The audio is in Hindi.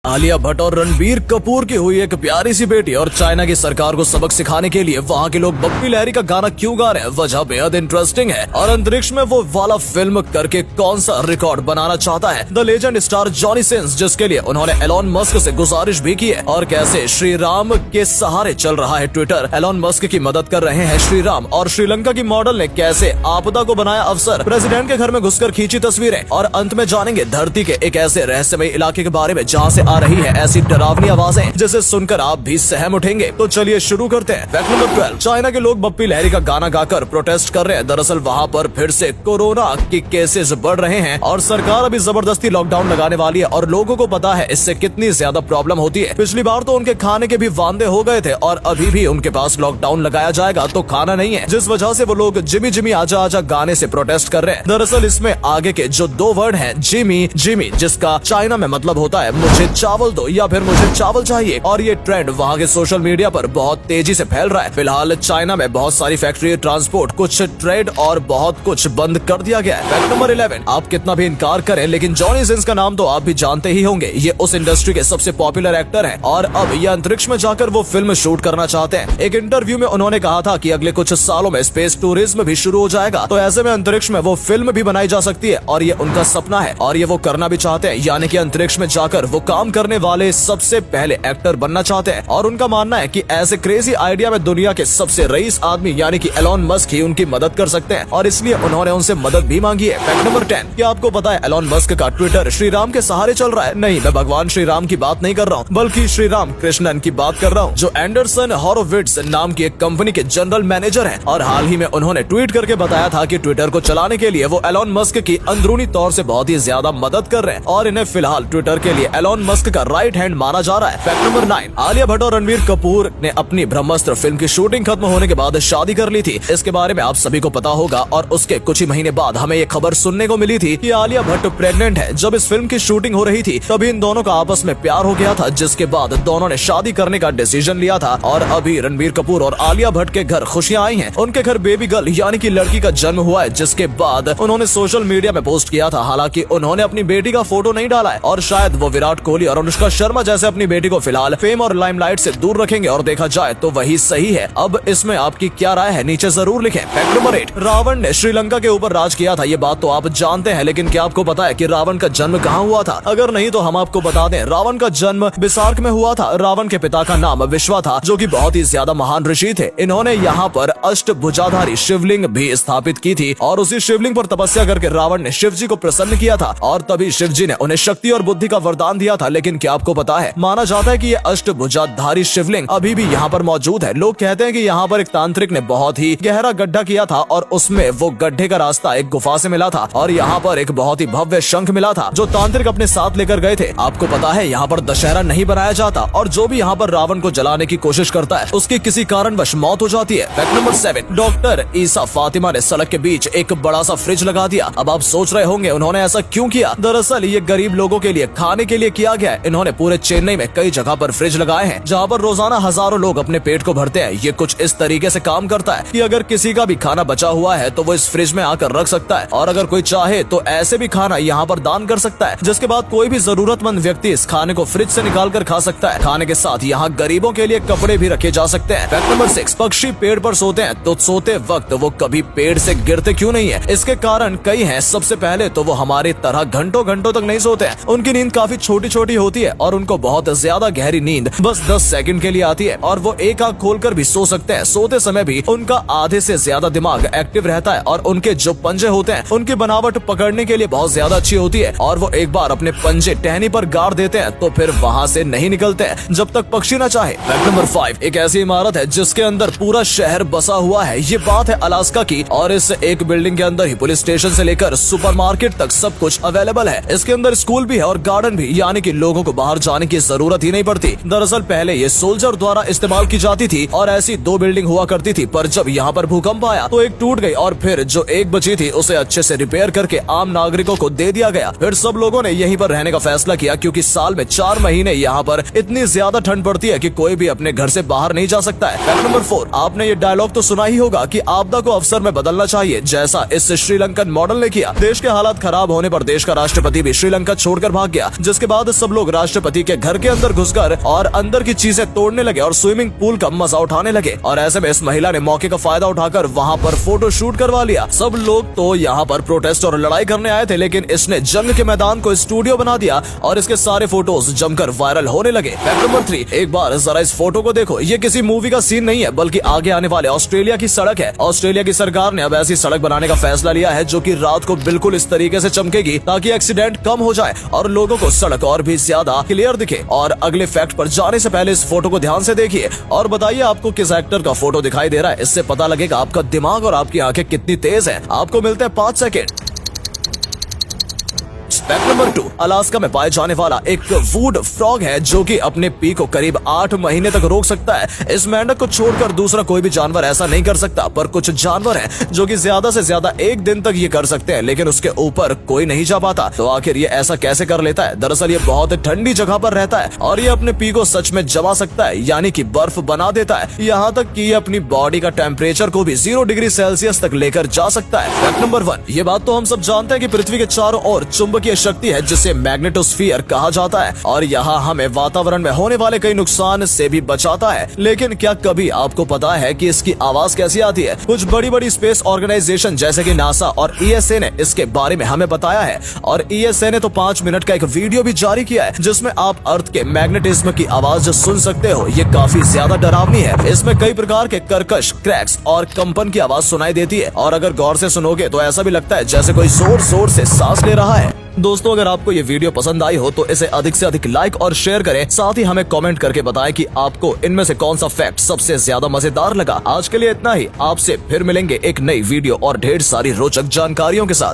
आलिया भट्ट और रणबीर कपूर की हुई एक प्यारी सी बेटी और चाइना की सरकार को सबक सिखाने के लिए वहाँ के लोग बप्पी लहरी का गाना क्यों गा रहे हैं, वजह बेहद इंटरेस्टिंग है। और अंतरिक्ष में वो वाला फिल्म करके कौन सा रिकॉर्ड बनाना चाहता है the legend star Johnny Sins, जिसके लिए उन्होंने एलोन मस्क से गुजारिश भी की है। और कैसे श्री राम के सहारे चल रहा है ट्विटर, एलोन मस्क की मदद कर रहे हैं श्री राम। और श्रीलंका की मॉडल ने कैसे आपदा को बनाया अवसर, प्रेसिडेंट के घर में घुसकर खींची तस्वीरें। और अंत में जानेंगे धरती के एक ऐसे रहस्यमय इलाके के बारे में जहाँ से आ रही है ऐसी डरावनी आवाजें जिसे सुनकर आप भी सहम उठेंगे। तो चलिए शुरू करते हैं। फैक्ट नंबर 12, चाइना के लोग बप्पी लहरी का गाना गाकर प्रोटेस्ट कर रहे हैं। दरअसल वहाँ पर फिर से कोरोना के केसेस बढ़ रहे हैं और सरकार अभी जबरदस्ती लॉकडाउन लगाने वाली है। और लोगों को पता है इससे कितनी ज्यादा प्रॉब्लम होती है। पिछली बार तो उनके खाने के भी वांदे हो गए थे और अभी भी उनके पास लॉकडाउन लगाया जाएगा तो खाना नहीं है, जिस वजह से वो लोग जिमी जिमी आजा आजा गाने से प्रोटेस्ट कर रहे हैं। दरअसल इसमें आगे के जो दो वर्ड हैं जिमी जिमी, जिसका चाइना में मतलब होता है मुझे चावल दो या फिर मुझे चावल चाहिए। और ये ट्रेंड वहाँ के सोशल मीडिया पर बहुत तेजी से फैल रहा है। फिलहाल चाइना में बहुत सारी फैक्ट्री, ट्रांसपोर्ट, कुछ ट्रेड और बहुत कुछ बंद कर दिया गया है। फैक्ट नंबर 11, आप कितना भी इनकार करें लेकिन जॉनी सिंस का नाम तो आप भी जानते ही होंगे। ये उस इंडस्ट्री के सबसे पॉपुलर एक्टर हैं और अब ये अंतरिक्ष में जाकर वो फिल्म शूट करना चाहते हैं। एक इंटरव्यू में उन्होंने कहा था कि अगले कुछ सालों में स्पेस टूरिज्म भी शुरू हो जाएगा, तो ऐसे में अंतरिक्ष में वो फिल्म भी बनाई जा सकती है और ये उनका सपना है और ये वो करना भी चाहते हैं। यानी कि अंतरिक्ष में जाकर वो काम करने वाले सबसे पहले एक्टर बनना चाहते हैं। और उनका मानना है कि ऐसे क्रेजी आइडिया में दुनिया के सबसे रईस आदमी यानी कि एलोन मस्क ही उनकी मदद कर सकते हैं और इसलिए उन्होंने उनसे मदद भी मांगी है। फैक्ट नंबर 10, क्या आपको पता है एलोन मस्क का ट्विटर श्री राम के सहारे चल रहा है? नहीं, मैं भगवान श्री राम की बात नहीं कर रहा हूँ बल्कि श्री राम कृष्णन की बात कर रहा हूँ, जो एंडरसन हॉरोविट्ज नाम की एक कंपनी के जनरल मैनेजर हैं। और हाल ही में उन्होंने ट्वीट करके बताया था कि ट्विटर को चलाने के लिए वो एलोन मस्क की अंदरूनी तौर से बहुत ही ज्यादा मदद कर रहे हैं और इन्हें फिलहाल ट्विटर के लिए एलोन मस्क का राइट हैंड माना जा रहा है। फैक्ट नंबर 9, आलिया भट्ट और रणबीर कपूर ने अपनी ब्रह्मास्त्र फिल्म की शूटिंग खत्म होने के बाद शादी कर ली थी। इसके बारे में आप सभी को पता होगा और उसके कुछ ही महीने बाद हमें ये खबर सुनने को मिली थी कि आलिया भट्ट प्रेग्नेंट है। जब इस फिल्म की शूटिंग हो रही थी तभी इन दोनों का आपस में प्यार हो गया था, जिसके बाद दोनों ने शादी करने का डिसीजन लिया था। और अभी रणबीर कपूर और आलिया भट्ट के घर खुशियां आई हैं। उनके घर बेबी गर्ल यानी कि लड़की का जन्म हुआ है, जिसके बाद उन्होंने सोशल मीडिया में पोस्ट किया था। हालांकि उन्होंने अपनी बेटी का फोटो नहीं डाला है और शायद वो विराट कोहली और अनुष्का शर्मा जैसे अपनी बेटी को फिलहाल फेम और लाइमलाइट से दूर रखेंगे और देखा जाए तो वही सही है। अब इसमें आपकी क्या राय है, नीचे जरूर लिखें। फैक्ट नंबर 8, रावण ने श्रीलंका के ऊपर राज किया था। ये बात तो आप जानते हैं, लेकिन क्या आपको पता है कि रावण का जन्म कहाँ हुआ था? अगर नहीं तो हम आपको बता दें, रावण का जन्म बिसार्क में हुआ था। रावण के पिता का नाम विश्वा था, जो कि बहुत ही ज्यादा महान ऋषि थे। इन्होंने यहाँ पर अष्टभुजाधारी शिवलिंग भी स्थापित की थी और उसी शिवलिंग पर तपस्या करके रावण ने शिव जी को प्रसन्न किया था और तभी शिव जी ने उन्हें शक्ति और बुद्धि का वरदान दिया था। लेकिन क्या आपको पता है, माना जाता है कि ये अष्टभुजाधारी शिवलिंग अभी भी यहाँ पर मौजूद है। लोग कहते हैं कि यहाँ पर एक तांत्रिक ने बहुत ही गहरा गड्ढा किया था और उसमें वो गड्ढे का रास्ता एक गुफा से मिला था और यहाँ पर एक बहुत ही भव्य शंख मिला था जो तांत्रिक अपने साथ लेकर गए थे। आपको पता है यहाँ पर दशहरा नहीं बनाया जाता और जो भी यहाँ पर रावण को जलाने की कोशिश करता है उसकी किसी कारणवश मौत हो जाती है। फैक्ट नंबर 7, डॉक्टर ईसा फातिमा ने सड़क के बीच एक बड़ा सा फ्रिज लगा दिया। अब आप सोच रहे होंगे उन्होंने ऐसा क्यों किया। दरअसल ये गरीब लोगों के लिए खाने के लिए किया गया है। इन्होंने पूरे चेन्नई में कई जगह पर फ्रिज लगाए हैं जहाँ पर रोजाना हजारों लोग अपने पेट को भरते हैं। ये कुछ इस तरीके से काम करता है कि अगर किसी का भी खाना बचा हुआ है तो वो इस फ्रिज में आकर रख सकता है और अगर कोई चाहे तो ऐसे भी खाना यहाँ पर दान कर सकता है, जिसके बाद कोई भी जरूरतमंद व्यक्ति इस खाने को फ्रिज से निकाल कर खा सकता है। खाने के साथ यहाँ गरीबों के लिए कपड़े भी रखे जा सकते हैं। फैक्ट नंबर 6, पक्षी पेड़ पर सोते हैं तो सोते वक्त वो कभी पेड़ से गिरते क्यों नहीं है? इसके कारण कई हैं। सबसे पहले तो वो हमारे तरह घंटों घंटों तक नहीं सोते हैं। उनकी नींद काफी छोटी छोटी होती है और उनको बहुत ज्यादा गहरी नींद बस 10 सेकंड के लिए आती है और वो एक आंख खोलकर भी सो सकते हैं। सोते समय भी उनका आधे से ज्यादा दिमाग एक्टिव रहता है और उनके जो पंजे होते हैं उनकी बनावट पकड़ने के लिए बहुत ज्यादा अच्छी होती है और वो एक बार अपने पंजे टहनी पर गाड़ देते हैं तो फिर वहाँ से नहीं निकलते हैं जब तक पक्षी न चाहे। फैक्ट नंबर 5, एक ऐसी इमारत है जिसके अंदर पूरा शहर बसा हुआ है। ये बात है अलास्का की और इस एक बिल्डिंग के अंदर ही पुलिस स्टेशन से लेकर सुपरमार्केट तक सब कुछ अवेलेबल है। इसके अंदर स्कूल भी है और गार्डन भी, यानी कि लोगों को बाहर जाने की जरूरत ही नहीं पड़ती। दरअसल पहले ये सोल्जर द्वारा इस्तेमाल की जाती थी और ऐसी 2 बिल्डिंग हुआ करती थी, पर जब यहाँ पर भूकंप आया तो एक टूट गई और फिर जो एक बची थी उसे अच्छे से रिपेयर करके आम नागरिकों को दे दिया गया। फिर सब लोगों ने यहीं पर रहने का फैसला किया क्योंकि साल में 4 महीने यहाँ पर इतनी ज्यादा ठंड पड़ती है कि कोई भी अपने घर से बाहर नहीं जा सकता है। फैक्ट नंबर 4, आपने ये डायलॉग तो सुना ही होगा कि आपदा को अवसर में बदलना चाहिए, जैसा इस श्रीलंकन मॉडल ने किया। देश के हालात खराब होने पर देश का राष्ट्रपति भी श्रीलंका छोड़कर भाग गया, जिसके बाद सब लोग राष्ट्रपति के घर के अंदर घुसकर और अंदर की चीजें तोड़ने लगे और स्विमिंग पूल का मजा उठाने लगे। और ऐसे में इस महिला ने मौके का फायदा उठाकर वहाँ पर फोटो शूट करवा लिया। सब लोग तो यहाँ पर प्रोटेस्ट और लड़ाई करने आए थे, लेकिन इसने जंग के मैदान को स्टूडियो बना दिया और इसके सारे फोटोज जमकर वायरल होने लगे। फैक्ट नंबर 3, एक बार जरा इस फोटो को देखो। ये किसी मूवी का सीन नहीं है, बल्कि आगे आने वाले ऑस्ट्रेलिया की सड़क है। ऑस्ट्रेलिया की सरकार ने अब ऐसी सड़क बनाने का फैसला लिया है जो कि रात को बिल्कुल इस तरीके से चमकेगी ताकि एक्सीडेंट कम हो जाए और लोगों को सड़क और भी ज्यादा क्लियर दिखे। और अगले फैक्ट पर जाने से पहले इस फोटो को ध्यान से देखिए और बताइए आपको किस एक्टर का फोटो दिखाई दे रहा है। इससे पता लगेगा आपका दिमाग और आपकी आंखें कितनी तेज हैं। आपको मिलते हैं 5 सेकेंड। फैक्ट नंबर 2, अलास्का में पाए जाने वाला एक वुड फ्रॉग है जो कि अपने पी को करीब 8 महीने तक रोक सकता है। इस मेंढक को छोड़कर दूसरा कोई भी जानवर ऐसा नहीं कर सकता, पर कुछ जानवर हैं जो कि ज्यादा से ज्यादा 1 दिन तक ये कर सकते हैं, लेकिन उसके ऊपर कोई नहीं जा पाता। तो आखिर ये ऐसा कैसे कर लेता है? दरअसल ये बहुत ठंडी जगह पर रहता है और ये अपने पी को सच में जमा सकता है, यानी कि बर्फ बना देता है। यहाँ तक कि ये अपनी बॉडी का टेम्परेचर को भी 0 डिग्री सेल्सियस तक लेकर जा सकता है। फैक्ट नंबर 1, ये बात तो हम सब जानते हैं कि पृथ्वी के चारों ओर चुंबकीय शक्ति है जिसे मैग्नेटोस्फीयर कहा जाता है और यहाँ हमें वातावरण में होने वाले कई नुकसान से भी बचाता है। लेकिन क्या कभी आपको पता है कि इसकी आवाज कैसी आती है? कुछ बड़ी बड़ी स्पेस ऑर्गेनाइजेशन जैसे कि नासा और ESA ने इसके बारे में हमें बताया है और ESA ने तो 5 मिनट का एक वीडियो भी जारी किया है जिसमें आप अर्थ के मैग्नेटिज्म की आवाज सुन सकते हो। ये काफी ज्यादा डरावनी है। इसमें कई प्रकार के कर्कश, क्रैक्स और कंपन की आवाज सुनाई देती है और अगर गौर से सुनोगे तो ऐसा भी लगता है जैसे कोई जोर जोर से सांस ले रहा है। दोस्तों, अगर आपको ये वीडियो पसंद आई हो तो इसे अधिक से अधिक लाइक और शेयर करें। साथ ही हमें कमेंट करके बताएं कि आपको इनमें से कौन सा फैक्ट सबसे ज्यादा मजेदार लगा। आज के लिए इतना ही। आपसे फिर मिलेंगे एक नई वीडियो और ढेर सारी रोचक जानकारियों के साथ।